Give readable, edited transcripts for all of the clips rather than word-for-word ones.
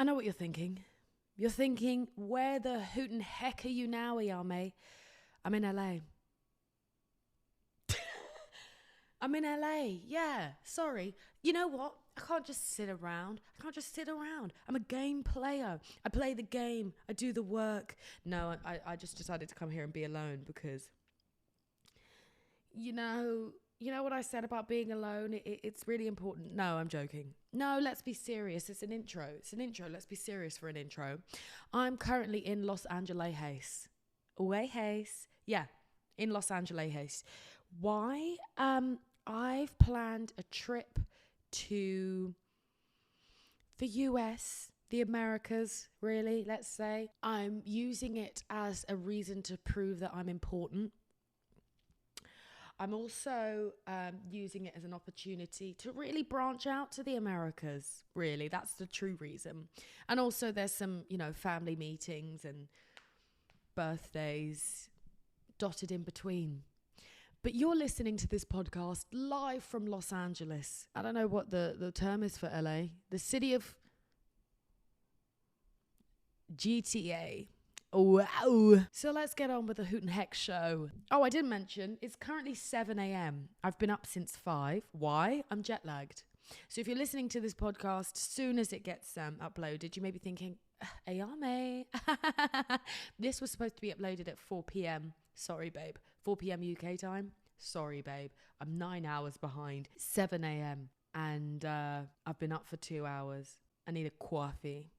know what you're thinking. You're thinking, where the hootin' heck are you now, Ayame? I'm in LA. I'm in LA. Yeah, sorry. You know what? I can't just sit around. I'm a game player. I play the game. I do the work. No, I just decided to come here and be alone because, you know what I said about being alone? It's really important. No, I'm joking. No, let's be serious. It's an intro. Let's be serious for an intro. I'm currently in Los Angeles. Yeah, in Los Angeles. Why? I've planned a trip to the US, the Americas, really, let's say. I'm using it as a reason to prove that I'm important. I'm also using it as an opportunity to really branch out to the Americas, really. That's the true reason. And also there's some, family meetings and birthdays dotted in between. But you're listening to this podcast live from Los Angeles. I don't know what the term is for LA. The city of GTA. Wow. So let's get on with the Hoot and Heck show. Oh, I didn't mention, it's currently 7 a.m. I've been up since 5. Why? I'm jet lagged. So if you're listening to this podcast, soon as it gets uploaded, you may be thinking, Ayame. This was supposed to be uploaded at 4 p.m. Sorry, babe. 4 p.m. UK time. Sorry, babe. I'm 9 hours behind. 7 a.m. And I've been up for 2 hours. I need a coffee.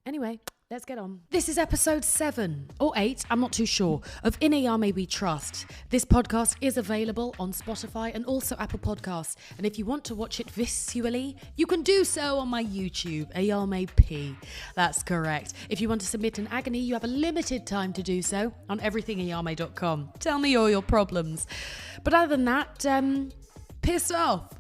Anyway, let's get on. This is episode 7 or 8, I'm not too sure, of In Ayame We Trust. This podcast is available on Spotify and also Apple Podcasts. And if you want to watch it visually, you can do so on my YouTube, Ayame.P. That's correct. If you want to submit an agony, you have a limited time to do so on everythingayame.com. Tell me all your problems. But other than that, piss off.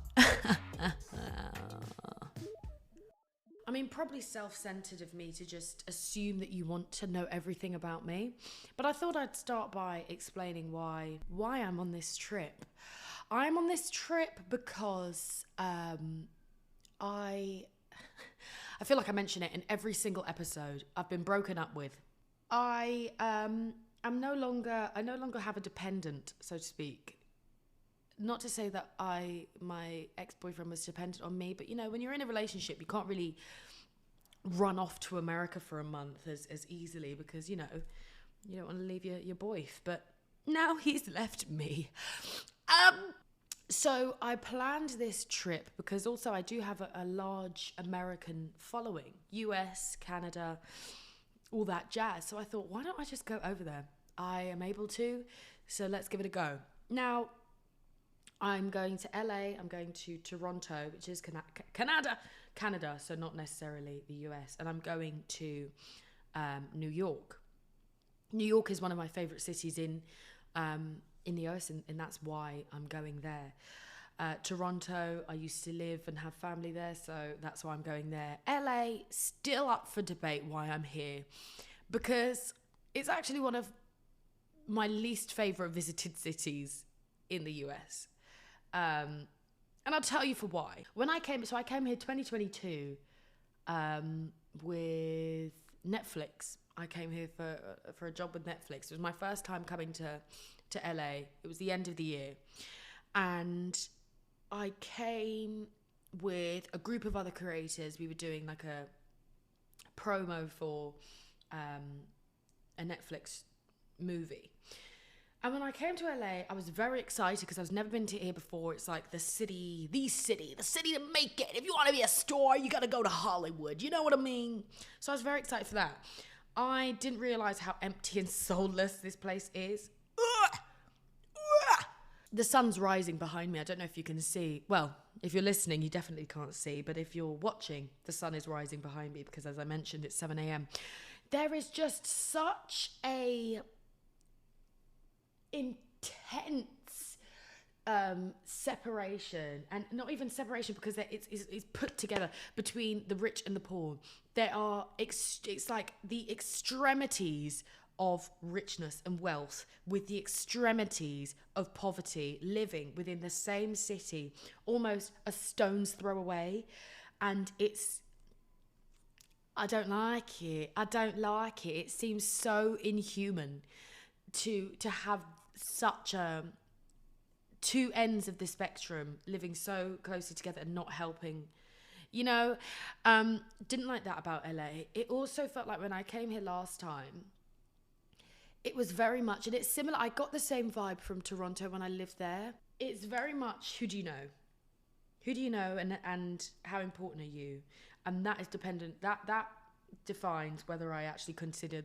I mean, probably self-centered of me to just assume that you want to know everything about me. But I thought I'd start by explaining why I'm on this trip. I'm on this trip because I feel like I mention it in every single episode I've been broken up with. I no longer have a dependent, so to speak. Not to say that my ex-boyfriend was dependent on me, but when you're in a relationship, you can't really run off to America for a month as easily because, you don't want to leave your boyf. But now he's left me. So I planned this trip because also I do have a large American following, US, Canada, all that jazz. So I thought, why don't I just go over there? I am able to, so let's give it a go. Now, I'm going to LA, I'm going to Toronto, which is Canada, so not necessarily the US, and I'm going to New York. New York is one of my favorite cities in the US, and that's why I'm going there. Toronto, I used to live and have family there, so that's why I'm going there. LA, still up for debate why I'm here, because it's actually one of my least favorite visited cities in the US. And I'll tell you for why. I came here 2022 with Netflix. I came here for a job with Netflix. It was my first time coming to LA. It was the end of the year. And I came with a group of other creators. We were doing like a promo for a Netflix movie. And when I came to LA, I was very excited because I've never been to here before. It's like the city to make it. If you want to be a star, you got to go to Hollywood. You know what I mean? So I was very excited for that. I didn't realize how empty and soulless this place is. The sun's rising behind me. I don't know if you can see. Well, if you're listening, you definitely can't see. But if you're watching, the sun is rising behind me because, as I mentioned, it's 7 a.m. There is just such a intense separation, and not even separation because it's put together between the rich and the poor. It's like the extremities of richness and wealth with the extremities of poverty living within the same city, almost a stone's throw away. And it's I don't like it. I don't like it. It seems so inhuman to have such a two ends of the spectrum living so closely together and not helping. You know, didn't like that about LA. It also felt like when I came here last time, it was very much, and it's similar. I got the same vibe from Toronto when I lived there. It's very much, who do you know? Who do you know, and how important are you? And that is dependent. That defines whether I actually consider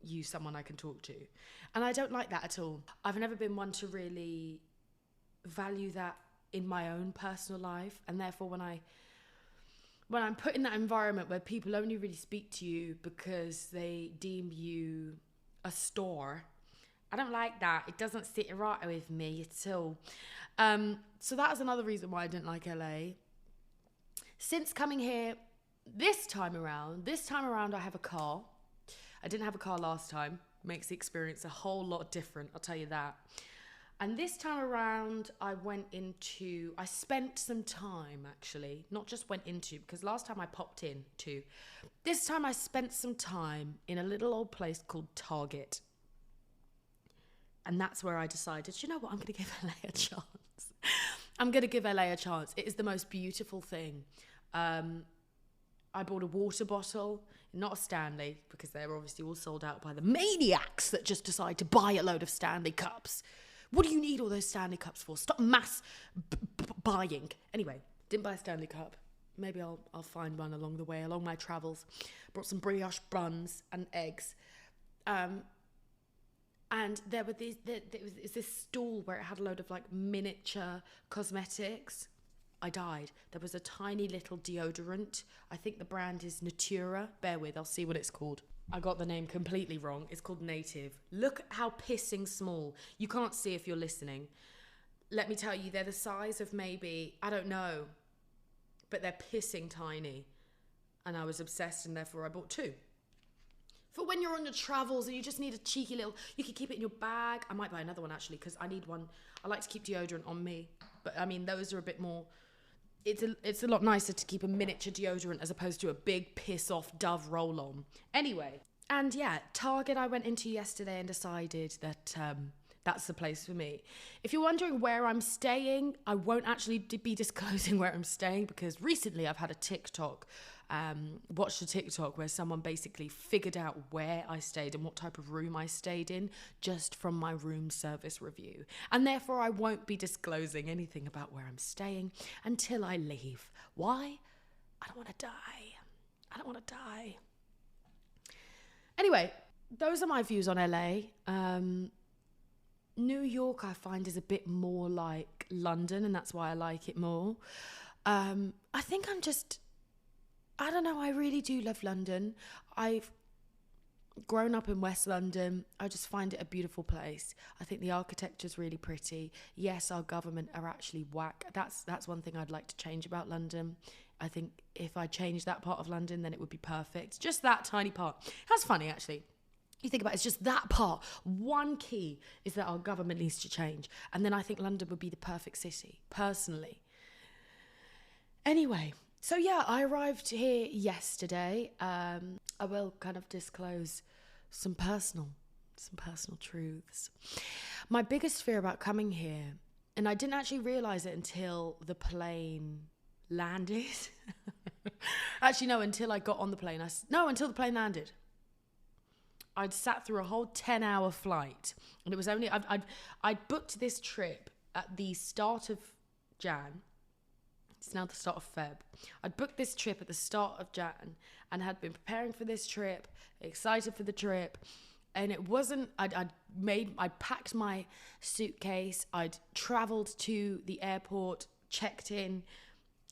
you someone I can talk to. And I don't like that at all. I've never been one to really value that in my own personal life, and therefore when I'm put in that environment where people only really speak to you because they deem you a store, I don't like that. It doesn't sit right with me at all. So that is another reason why I didn't like LA. Since coming here this time around I have a car. I didn't have a car last time. Makes the experience a whole lot different, I'll tell you that. And this time around, I spent some time actually, not just went into, because last time I popped in too. This time I spent some time in a little old place called Target. And that's where I decided, you know what, I'm going to give LA a chance. I'm going to give LA a chance. It is the most beautiful thing. I bought a water bottle, not a Stanley, because they're obviously all sold out by the maniacs that just decide to buy a load of Stanley cups. What do you need all those Stanley cups for? Stop mass buying. Anyway, didn't buy a Stanley cup. Maybe I'll find one along the way, along my travels. Brought some brioche buns and eggs. And there was this stall where it had a load of like miniature cosmetics. I died. There was a tiny little deodorant. I think the brand is Natura. Bear with, I'll see what it's called. I got the name completely wrong. It's called Native. Look how pissing small. You can't see if you're listening. Let me tell you, they're the size of maybe, I don't know, but they're pissing tiny. And I was obsessed, and therefore I bought two. For when you're on your travels and you just need a cheeky little, you can keep it in your bag. I might buy another one actually, because I need one. I like to keep deodorant on me. But I mean, those are a bit more, it's a lot nicer to keep a miniature deodorant as opposed to a big piss off Dove roll-on. Anyway, and yeah, Target I went into yesterday and decided that that's the place for me. If you're wondering where I'm staying, I won't actually be disclosing where I'm staying, because recently I've had a TikTok, watched a TikTok where someone basically figured out where I stayed and what type of room I stayed in just from my room service review. And therefore I won't be disclosing anything about where I'm staying until I leave. Why? I don't want to die. I don't want to die. Anyway, those are my views on LA. New York I find is a bit more like London, and that's why I like it more. I think I don't know, I really do love London. I've grown up in West London. I just find it a beautiful place. I think the architecture's really pretty. Yes, our government are actually whack. That's one thing I'd like to change about London. I think if I changed that part of London, then it would be perfect. Just that tiny part. That's funny, actually. You think about it, it's just that part. One key is that our government needs to change. And then I think London would be the perfect city, personally. Anyway, so yeah, I arrived here yesterday. I will kind of disclose some personal truths. My biggest fear about coming here, and I didn't actually realise it until the plane landed. Actually, no, until I got on the plane. Until the plane landed. I'd sat through a whole 10-hour flight, and it was only I'd booked this trip at the start of Jan. It's now the start of Feb. I'd booked this trip at the start of Jan and had been preparing for this trip, excited for the trip, and it wasn't. I'd packed my suitcase. I'd travelled to the airport, checked in,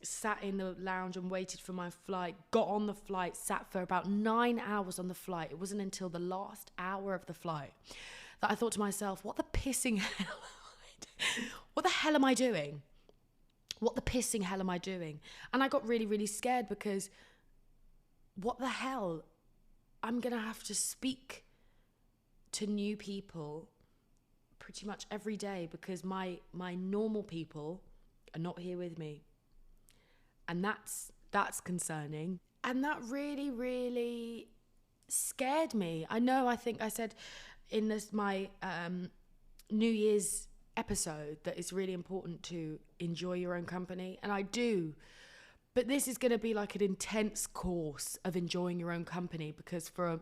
sat in the lounge and waited for my flight, got on the flight, sat for about 9 hours on the flight. It wasn't until the last hour of the flight that I thought to myself, what the pissing hell what the hell am I doing? What the pissing hell am I doing? And I got really, really scared, because what the hell? I'm going to have to speak to new people pretty much every day, because my normal people are not here with me. And that's concerning. And that really, really scared me. I think I said in my New Year's episode that it's really important to enjoy your own company. And I do. But this is going to be like an intense course of enjoying your own company, because for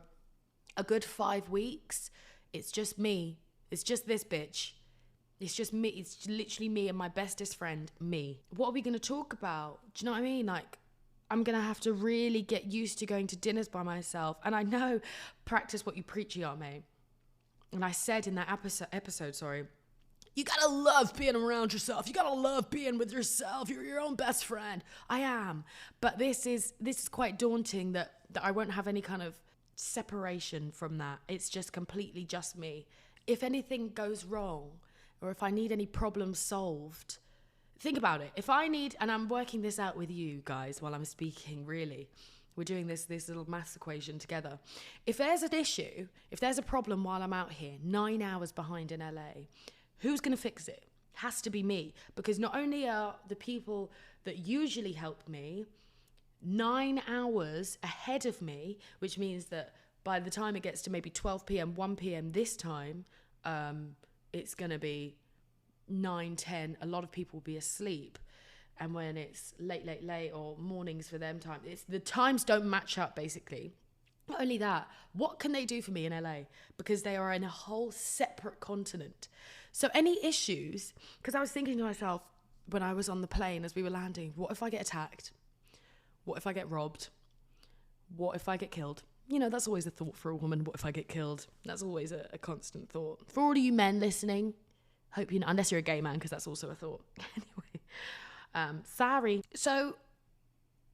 a good 5 weeks, it's just me. It's just this bitch. It's just me. It's literally me and my bestest friend, me. What are we going to talk about? Do you know what I mean? Like, I'm going to have to really get used to going to dinners by myself. And I know, practice what you preach, Ayame. And I said in that episode, you gotta love being around yourself. You gotta love being with yourself. You're your own best friend. I am. But this is quite daunting that I won't have any kind of separation from that. It's just completely just me. If anything goes wrong, or if I need any problems solved, think about it. If I need, and I'm working this out with you guys while I'm speaking, really. We're doing this little maths equation together. If there's an issue, if there's a problem while I'm out here, 9 hours behind in LA, who's going to fix it? Has to be me. Because not only are the people that usually help me 9 hours ahead of me, which means that by the time it gets to maybe 12 p.m., 1 p.m. this time, it's going to be 9, 10. A lot of people will be asleep. And when it's late or mornings for them time, the times don't match up, basically. Not only that, what can they do for me in LA? Because they are in a whole separate continent. So any issues, because I was thinking to myself when I was on the plane as we were landing, what if I get attacked? What if I get robbed? What if I get killed? You know, that's always a thought for a woman. What if I get killed? That's always a constant thought. For all of you men listening, hope you know, unless you're a gay man, because that's also a thought. Anyway. Sorry. So,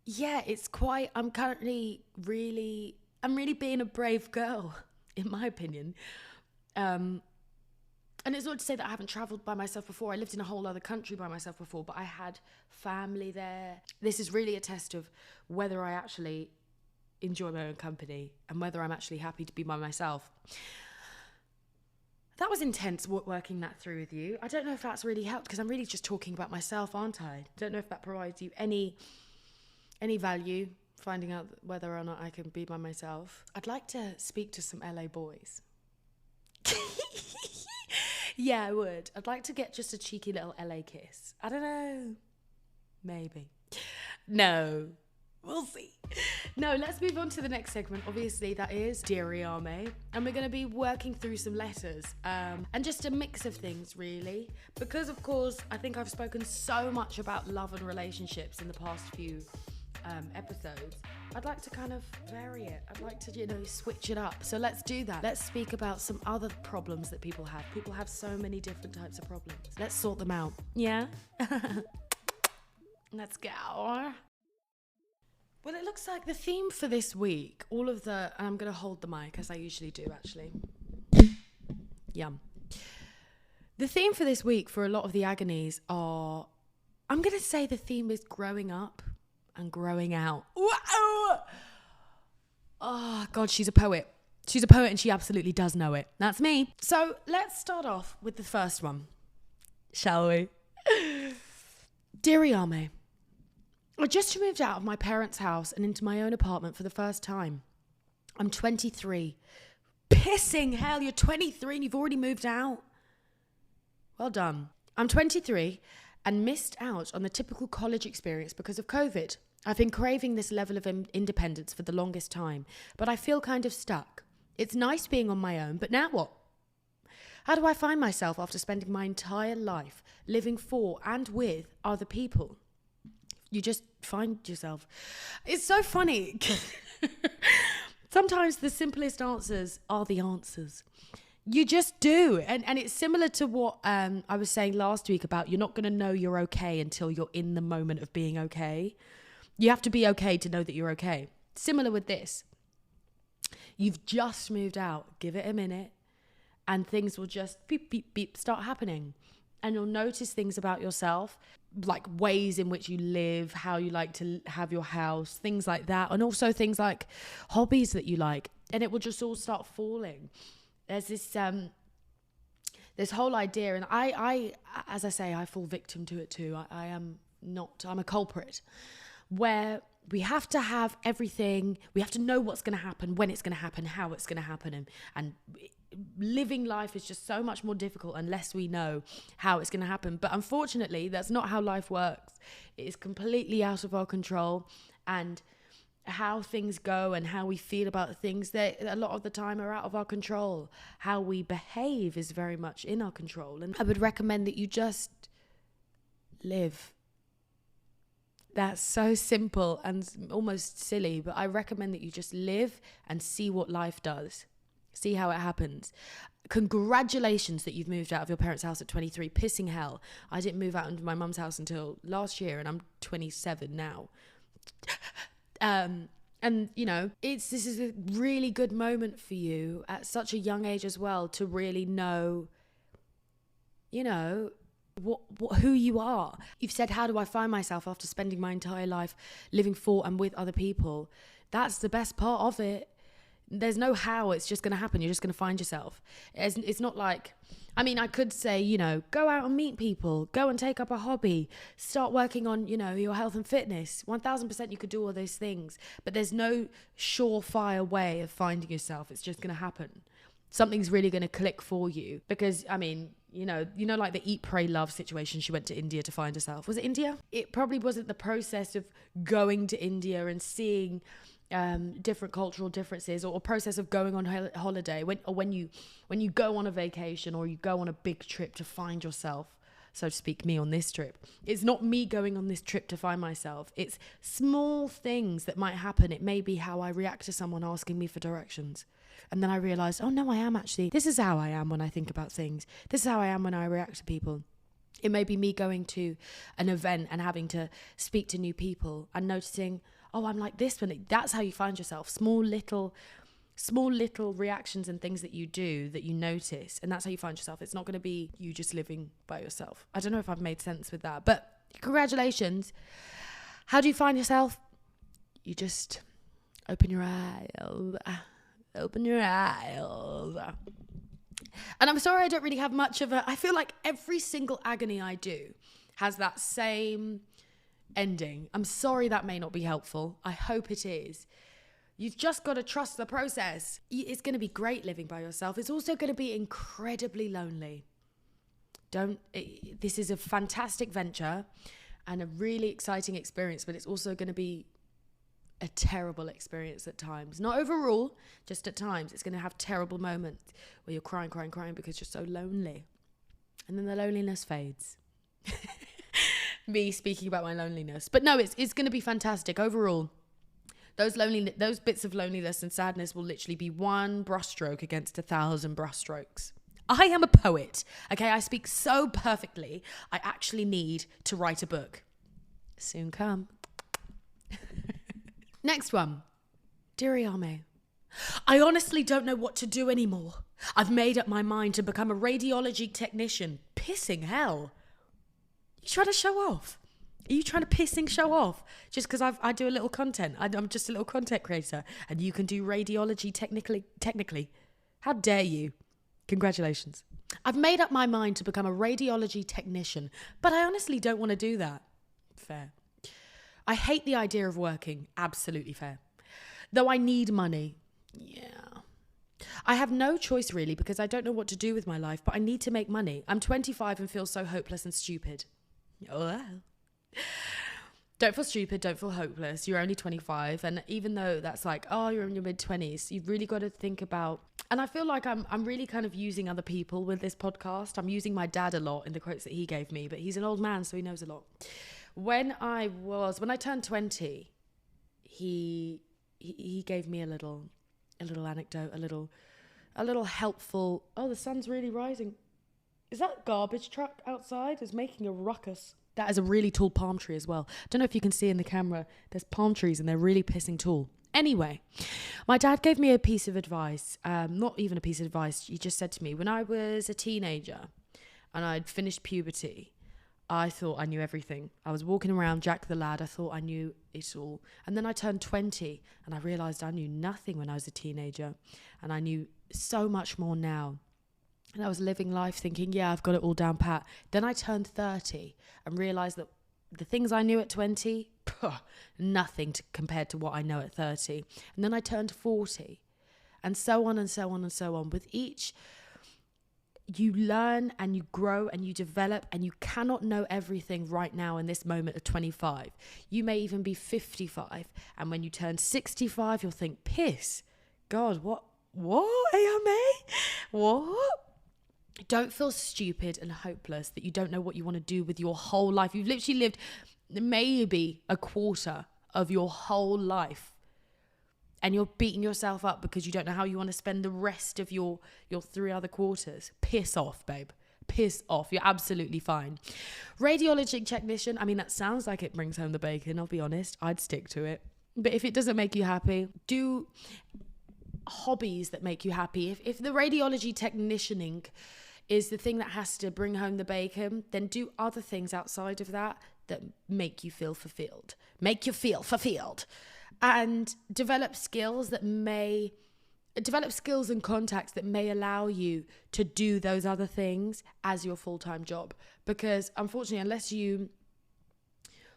yeah, it's quite, I'm really being a brave girl, in my opinion. And it's not to say that I haven't travelled by myself before. I lived in a whole other country by myself before, but I had family there. This is really a test of whether I actually enjoy my own company and whether I'm actually happy to be by myself. That was intense working that through with you. I don't know if that's really helped, because I'm really just talking about myself, aren't I? Don't know if that provides you any value, finding out whether or not I can be by myself. I'd like to speak to some LA boys. Yeah, I would. I'd like to get just a cheeky little LA kiss. I don't know. Maybe. No. We'll see. No, let's move on to the next segment. Obviously, that is Dear Ayame. And we're going to be working through some letters. And just a mix of things, really. Because, of course, I think I've spoken so much about love and relationships in the past few episodes. I'd like to kind of vary it. I'd like to, switch it up. So let's do that. Let's speak about some other problems that people have. People have so many different types of problems. Let's sort them out. Yeah? Let's go. Well, it looks like the theme for this week, and I'm going to hold the mic as I usually do, actually. Yum. The theme for this week for a lot of the agonies I'm going to say the theme is growing up and growing out. Wow! Oh, God, she's a poet. She's a poet and she absolutely does know it. That's me. So let's start off with the first one, shall we? Dear Ayame, I just moved out of my parents' house and into my own apartment for the first time. I'm 23. Pissing hell, you're 23 and you've already moved out? Well done. I'm 23 and missed out on the typical college experience because of COVID. I've been craving this level of independence for the longest time, but I feel kind of stuck. It's nice being on my own, but now what? How do I find myself after spending my entire life living for and with other people? You just find yourself. It's so funny. Sometimes the simplest answers are the answers. You just do. And it's similar to what I was saying last week about you're not going to know you're okay until you're in the moment of being okay. You have to be okay to know that you're okay. Similar with this. You've just moved out. Give it a minute. And things will just beep, beep, beep, start happening. And you'll notice things about yourself, like ways in which you live, how you like to have your house, things like that. And also things like hobbies that you like. And it will just all start falling. There's this whole idea, and I, as I say, I fall victim to it too. I'm a culprit, where we have to have everything. We have to know what's going to happen, when it's going to happen, how it's going to happen. And living life is just so much more difficult unless we know how it's going to happen. But unfortunately, that's not how life works. It is completely out of our control. And how things go and how we feel about things, that a lot of the time are out of our control. How we behave is very much in our control. And I would recommend that you just live. That's so simple and almost silly, but I recommend that you just live and see what life does. See how it happens. Congratulations that you've moved out of your parents' house at 23. Pissing hell. I didn't move out into my mum's house until last year, and I'm 27 now. And you know, this is a really good moment for you at such a young age as well to really know, you know, who you are. You've said, how do I find myself after spending my entire life living for and with other people? That's the best part of it. There's no how, it's just going to happen. You're just going to find yourself. It's not like, I mean, I could say, you know, go out and meet people, go and take up a hobby, start working on, you know, your health and fitness. 1000% you could do all those things, but there's no surefire way of finding yourself. It's just going to happen. Something's really going to click for you because, I mean, you know, like the eat, pray, love situation. She went to India to find herself. Was it India? It probably wasn't the process of going to India and seeing different cultural differences, or a process of going on holiday when you go on a vacation or you go on a big trip to find yourself, so to speak. Me on this trip, it's not me going on this trip to find myself. It's small things that might happen. It may be how I react to someone asking me for directions, and then I realized, oh no, I am actually, this is how I am when I think about things. This is how I am when I react to people. It may be me going to an event and having to speak to new people and noticing, oh, I'm like this when that's how you find yourself. Small little reactions and things that you do that you notice, and that's how you find yourself. It's not going to be you just living by yourself. I don't know if I've made sense with that, but congratulations. How do you find yourself? You just open your eyes. And I'm sorry I don't really have much of I feel like every single agony I do has that same ending. I'm sorry that may not be helpful. I hope it is. You've just got to trust the process. It's going to be great living by yourself. It's also going to be incredibly lonely. This is a fantastic venture and a really exciting experience, but it's also going to be a terrible experience at times. Not overall, just at times. It's going to have terrible moments where you're crying because you're so lonely. And then the loneliness fades. Me speaking about my loneliness. But no, it's going to be fantastic overall. Those bits of loneliness and sadness will literally be one brushstroke against 1,000 brushstrokes. I am a poet, okay? I speak so perfectly. I actually need to write a book. Soon come. Next one. Dear Ayame, I honestly don't know what to do anymore. I've made up my mind to become a radiology technician. Pissing hell. You trying to show off? Are you trying to pissing show off? Just because I do a little content. I'm just a little content creator and you can do radiology technically. How dare you? Congratulations. I've made up my mind to become a radiology technician, but I honestly don't want to do that. Fair. I hate the idea of working. Absolutely fair. Though I need money. Yeah. I have no choice really because I don't know what to do with my life, but I need to make money. I'm 25 and feel so hopeless and stupid. Oh. Don't feel stupid, don't feel hopeless. You're only 25, and even though that's like, oh, you're in your mid-20s, you've really got to think about, and I feel like I'm really kind of using other people with this podcast. I'm using my dad a lot in the quotes that he gave me, but he's an old man, so he knows a lot. When I turned 20, he gave me a little anecdote, a little helpful. Oh, the sun's really rising. Is that garbage truck outside? It's making a ruckus. That is a really tall palm tree as well. Don't know if you can see in the camera. There's palm trees and they're really pissing tall. Anyway, my dad gave me a piece of advice. Not even a piece of advice. He just said to me, when I was a teenager and I'd finished puberty, I thought I knew everything. I was walking around Jack the Lad. I thought I knew it all. And then I turned 20 and I realised I knew nothing when I was a teenager. And I knew so much more now. And I was living life thinking, yeah, I've got it all down pat. Then I turned 30 and realised that the things I knew at 20, nothing compared to what I know at 30. And then I turned 40, and so on and so on and so on. With each, you learn and you grow and you develop, and you cannot know everything right now in this moment of 25. You may even be 55. And when you turn 65, you'll think, piss, God, what, Ayame? What? Don't feel stupid and hopeless that you don't know what you want to do with your whole life. You've literally lived maybe a quarter of your whole life, and you're beating yourself up because you don't know how you want to spend the rest of your 3 other quarters. Piss off, babe. Piss off. You're absolutely fine. Radiology technician, I mean, that sounds like it brings home the bacon. I'll be honest. I'd stick to it. But if it doesn't make you happy, do hobbies that make you happy. If the radiology technicianing is the thing that has to bring home the bacon, then do other things outside of that make you feel fulfilled. Make you feel fulfilled. And develop skills and contacts that may allow you to do those other things as your full-time job. Because unfortunately, unless you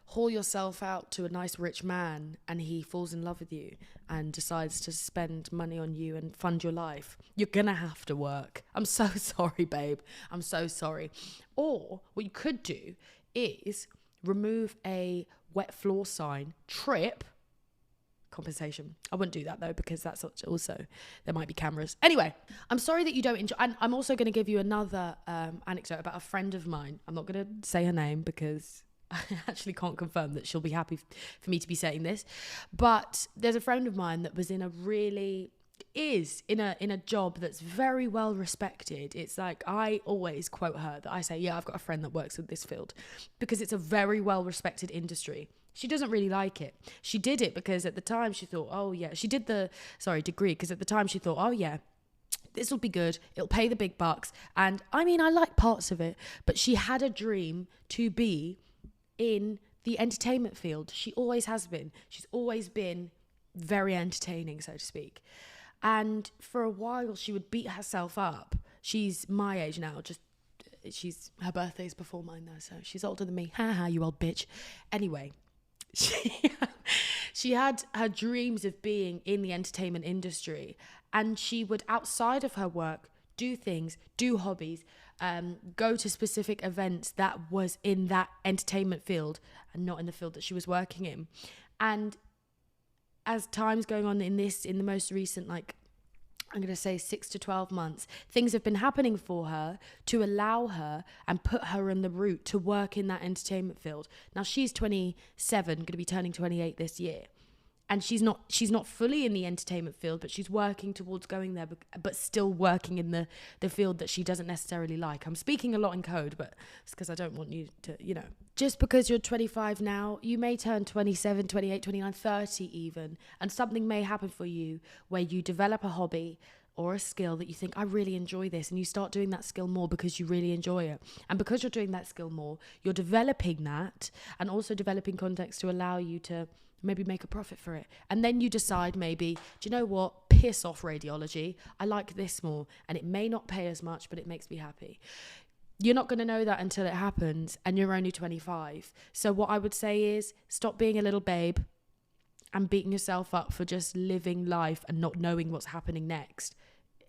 haul yourself out to a nice rich man and he falls in love with you and decides to spend money on you and fund your life, you're gonna have to work. I'm so sorry, babe. I'm so sorry. Or what you could do is remove a wet floor sign, trip, compensation. I wouldn't do that though, because that's also, there might be cameras. Anyway, I'm sorry that you don't enjoy, and I'm also going to give you another anecdote about a friend of mine. I'm not going to say her name because I actually can't confirm that she'll be happy for me to be saying this, but there's a friend of mine that was in a job that's very well respected. It's like, I always quote her that I say, yeah, I've got a friend that works in this field, because it's a very well respected industry. She doesn't really like it. She did it because at the time she thought, oh yeah, she did the degree because at the time she thought, oh yeah, this will be good. It'll pay the big bucks. And I mean, I like parts of it, but she had a dream to be in the entertainment field. She always has been. She's always been very entertaining, so to speak. And for a while she would beat herself up. She's my age now, her birthday's before mine though, so she's older than me. Ha, you old bitch. Anyway, she had her dreams of being in the entertainment industry, and she would, outside of her work, do things, do hobbies, go to specific events that was in that entertainment field and not in the field that she was working in. And as time's going on in the most recent, I'm going to say 6 to 12 months, things have been happening for her to allow her and put her on the route to work in that entertainment field. Now she's 27, going to be turning 28 this year. And she's not fully in the entertainment field, but she's working towards going there, but still working in the field that she doesn't necessarily like. I'm speaking a lot in code, but it's because I don't want you to, just because you're 25 now, you may turn 27, 28, 29, 30 even, and something may happen for you where you develop a hobby or a skill that you think, I really enjoy this, and you start doing that skill more because you really enjoy it. And because you're doing that skill more, you're developing that and also developing context to allow you to maybe make a profit for it. And then you decide, maybe, do you know what? Piss off radiology. I like this more, and it may not pay as much, but it makes me happy. You're not going to know that until it happens, and you're only 25. So what I would say is, stop being a little babe and beating yourself up for just living life and not knowing what's happening next.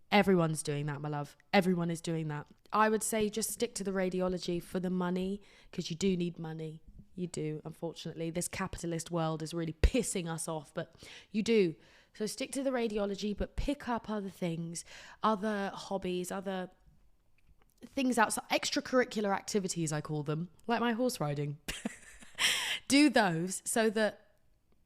Everyone's doing that, my love. Everyone is doing that. I would say just stick to the radiology for the money, because you do need money. You do, unfortunately. This capitalist world is really pissing us off, but you do. So stick to the radiology, but pick up other things, other hobbies, other things outside, extracurricular activities, I call them, like my horse riding. Do those so that,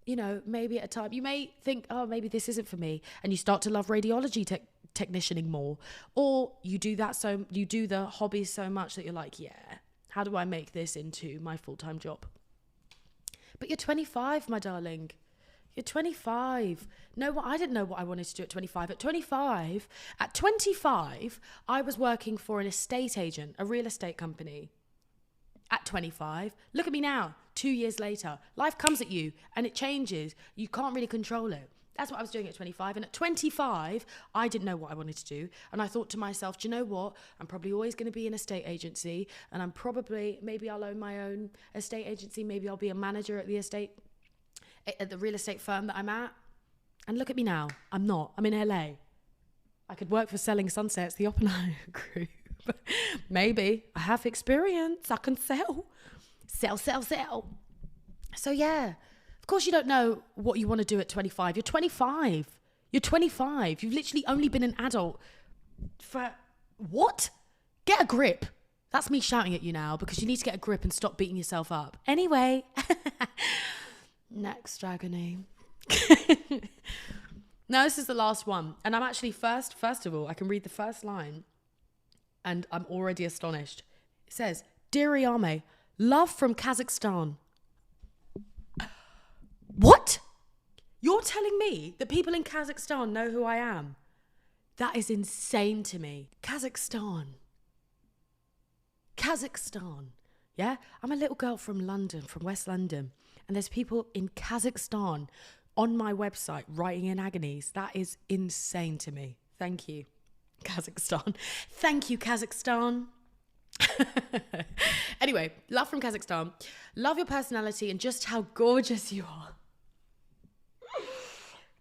maybe at a time you may think, oh, maybe this isn't for me, and you start to love radiology technicianing more, or you do the hobbies so much that you're like, yeah, how do I make this into my full-time job? But you're 25, my darling. You're 25. No, I didn't know what I wanted to do at 25. At 25, I was working for an estate agent, a real estate company. At 25, look at me now, 2 years later. Life comes at you and it changes. You can't really control it. That's what I was doing at 25. And at 25, I didn't know what I wanted to do. And I thought to myself, do you know what? I'm probably always going to be an estate agency. And maybe I'll own my own estate agency. Maybe I'll be a manager at the real estate firm that I'm at. And look at me now. I'm not. I'm in LA. I could work for Selling Sunsets, the Oppenheimer Group. Maybe. I have experience. I can sell. Sell. So yeah. Of course you don't know what you want to do at 25. You're 25. You've literally only been an adult for what? Get a grip. That's me shouting at you now because you need to get a grip and stop beating yourself up. Anyway, next agony. Now this is the last one. And I'm actually first of all, I can read the first line and I'm already astonished. It says, "Dear Ayame, love from Kazakhstan." What? You're telling me that people in Kazakhstan know who I am? That is insane to me. Kazakhstan. Yeah? I'm a little girl from London, from West London. And there's people in Kazakhstan on my website writing in agonies. That is insane to me. Thank you, Kazakhstan. Thank you, Kazakhstan. Anyway, love from Kazakhstan. Love your personality and just how gorgeous you are.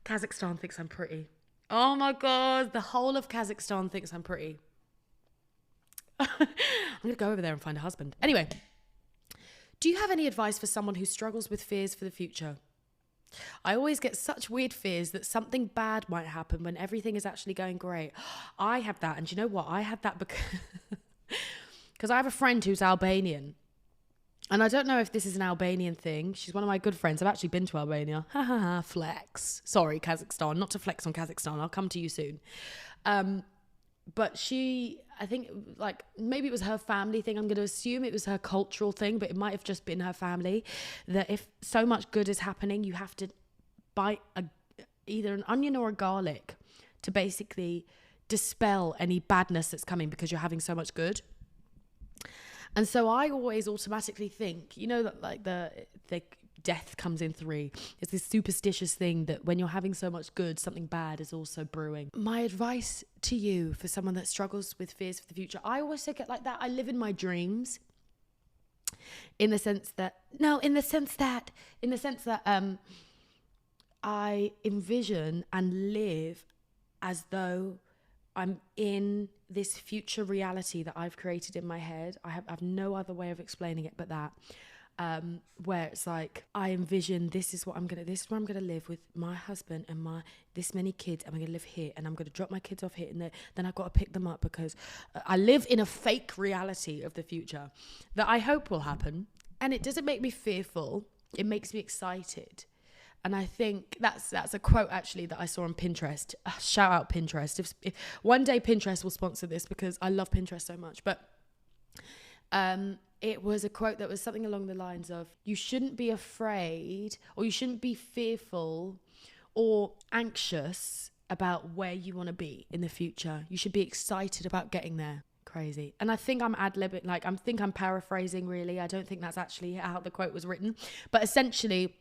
Kazakhstan thinks I'm pretty. Oh my God, the whole of Kazakhstan thinks I'm pretty. I'm going to go over there and find a husband. Anyway, do you have any advice for someone who struggles with fears for the future? I always get such weird fears that something bad might happen when everything is actually going great. I have that. And do you know what? I had that because I have a friend who's Albanian. And I don't know if this is an Albanian thing. She's one of my good friends. I've actually been to Albania. Ha ha ha, flex. Sorry, Kazakhstan. Not to flex on Kazakhstan. I'll come to you soon. But she, I think, like, maybe it was her family thing. I'm going to assume it was her cultural thing, but it might have just been her family. That if so much good is happening, you have to bite either an onion or a garlic to basically dispel any badness that's coming because you're having so much good. And so I always automatically think, you know, that like the death comes in 3. It's this superstitious thing that when you're having so much good, something bad is also brewing. My advice to you for someone that struggles with fears for the future, I always take it like that. I live in my dreams in the sense that I envision and live as though I'm in this future reality that I've created in my head. I have no other way of explaining it but that. Where it's like I envision this is where I'm gonna live with my husband and my this many kids, and I'm gonna live here, and I'm gonna drop my kids off here, and then I've got to pick them up because I live in a fake reality of the future that I hope will happen. And it doesn't make me fearful, it makes me excited. And I think that's a quote actually that I saw on Pinterest. Shout out Pinterest. If one day Pinterest will sponsor this because I love Pinterest so much. But it was a quote that was something along the lines of, you shouldn't be afraid or you shouldn't be fearful or anxious about where you want to be in the future. You should be excited about getting there. Crazy. And I think I'm ad-libbing, like I think I'm paraphrasing really. I don't think that's actually how the quote was written. But essentially,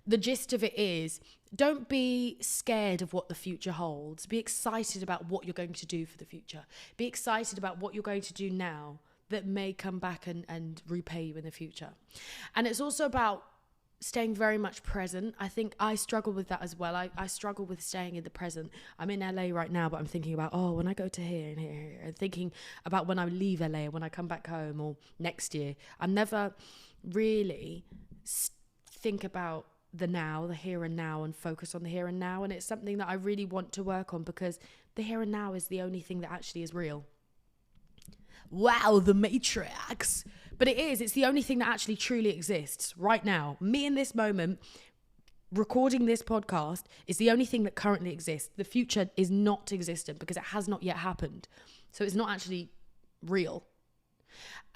the gist of it is, don't be scared of what the future holds. Be excited about what you're going to do for the future. Be excited about what you're going to do now that may come back and repay you in the future. And it's also about staying very much present. I think I struggle with that as well. I struggle with staying in the present. I'm in LA right now, but I'm thinking about, when I go to here and here, and thinking about when I leave LA, when I come back home or next year. I'm never really think about the now, the here and now, and focus on the here and now. And it's something that I really want to work on because the here and now is the only thing that actually is real. Wow, the Matrix. But it's the only thing that actually truly exists right now. Me in this moment, recording this podcast, is the only thing that currently exists. The future is not existent because it has not yet happened. So it's not actually real.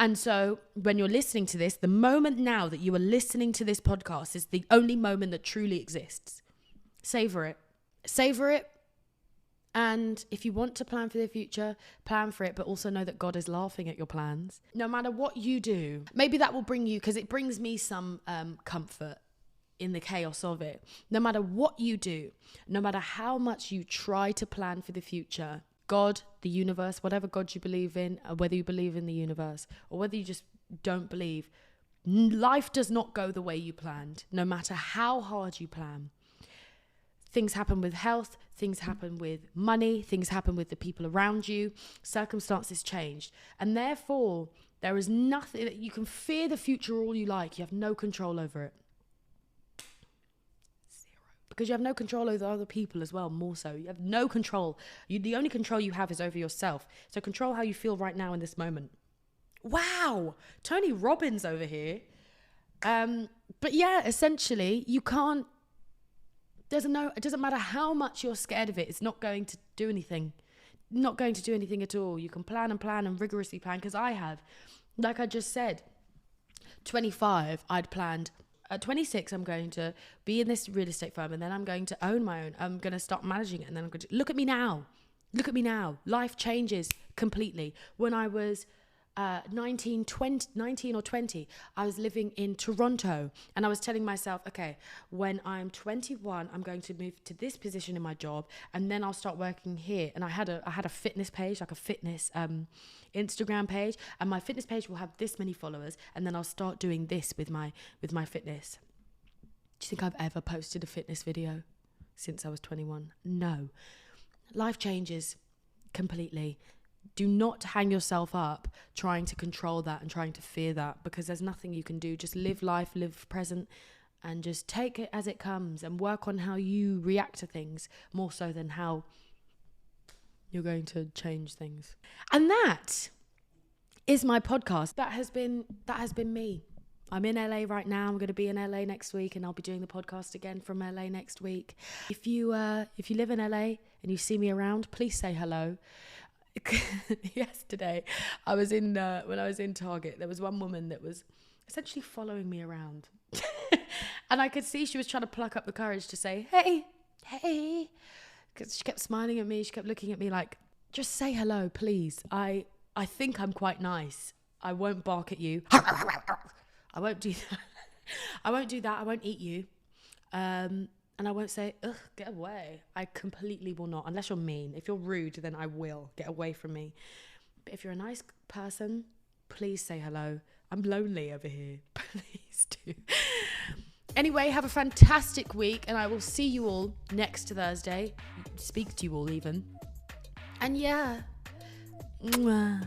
And so when you're listening to this, the moment now that you are listening to this podcast is the only moment that truly exists. Savor it. Savor it. And if you want to plan for the future, plan for it, but also know that God is laughing at your plans. No matter what you do, maybe that will bring you, because it brings me some comfort in the chaos of it. No matter what you do, no matter how much you try to plan for the future, God, the universe, whatever God you believe in, whether you believe in the universe or whether you just don't believe, life does not go the way you planned, no matter how hard you plan. Things happen with health, things happen with money, things happen with the people around you, circumstances changed. And therefore, there is nothing that you can fear the future all you like. You have no control over it. Zero. Because you have no control over other people as well, more so. You have no control. The only control you have is over yourself. So control how you feel right now in this moment. Wow, Tony Robbins over here. But yeah, essentially, you can't. It doesn't matter how much you're scared of it. It's not going to do anything. Not going to do anything at all. You can plan and rigorously plan, because I have. Like I just said, 25, I'd planned. At 26, I'm going to be in this real estate firm, and then I'm going to own my own. I'm going to start managing it, and then I'm going to... Look at me now. Look at me now. Life changes completely. When I was 19 or 20, I was living in Toronto, and I was telling myself, okay, when I'm 21, I'm going to move to this position in my job, and then I'll start working here. And I had a fitness page, like a fitness Instagram page, and my fitness page will have this many followers, and then I'll start doing this with my fitness. Do you think I've ever posted a fitness video since I was 21? No. Life changes completely. Do not hang yourself up trying to control that and trying to fear that, because there's nothing you can do. Just live life, live present, and just take it as it comes and work on how you react to things more so than how you're going to change things. And that is my podcast. That has been me. I'm in LA right now. I'm going to be in LA next week, and I'll be doing the podcast again from LA next week. If you live in LA and you see me around, please say hello. Yesterday, when I was in Target, there was one woman that was essentially following me around, and I could see she was trying to pluck up the courage to say, hey, because she kept smiling at me. She kept looking at me like, just say hello, please. I think I'm quite nice. I won't bark at you. I won't do that. I won't do that. I won't eat you. And I won't say, ugh, get away. I completely will not. Unless you're mean. If you're rude, then I will. Get away from me. But if you're a nice person, please say hello. I'm lonely over here. Please do. Anyway, have a fantastic week, and I will see you all next Thursday. Speak to you all even. And yeah. Mwah.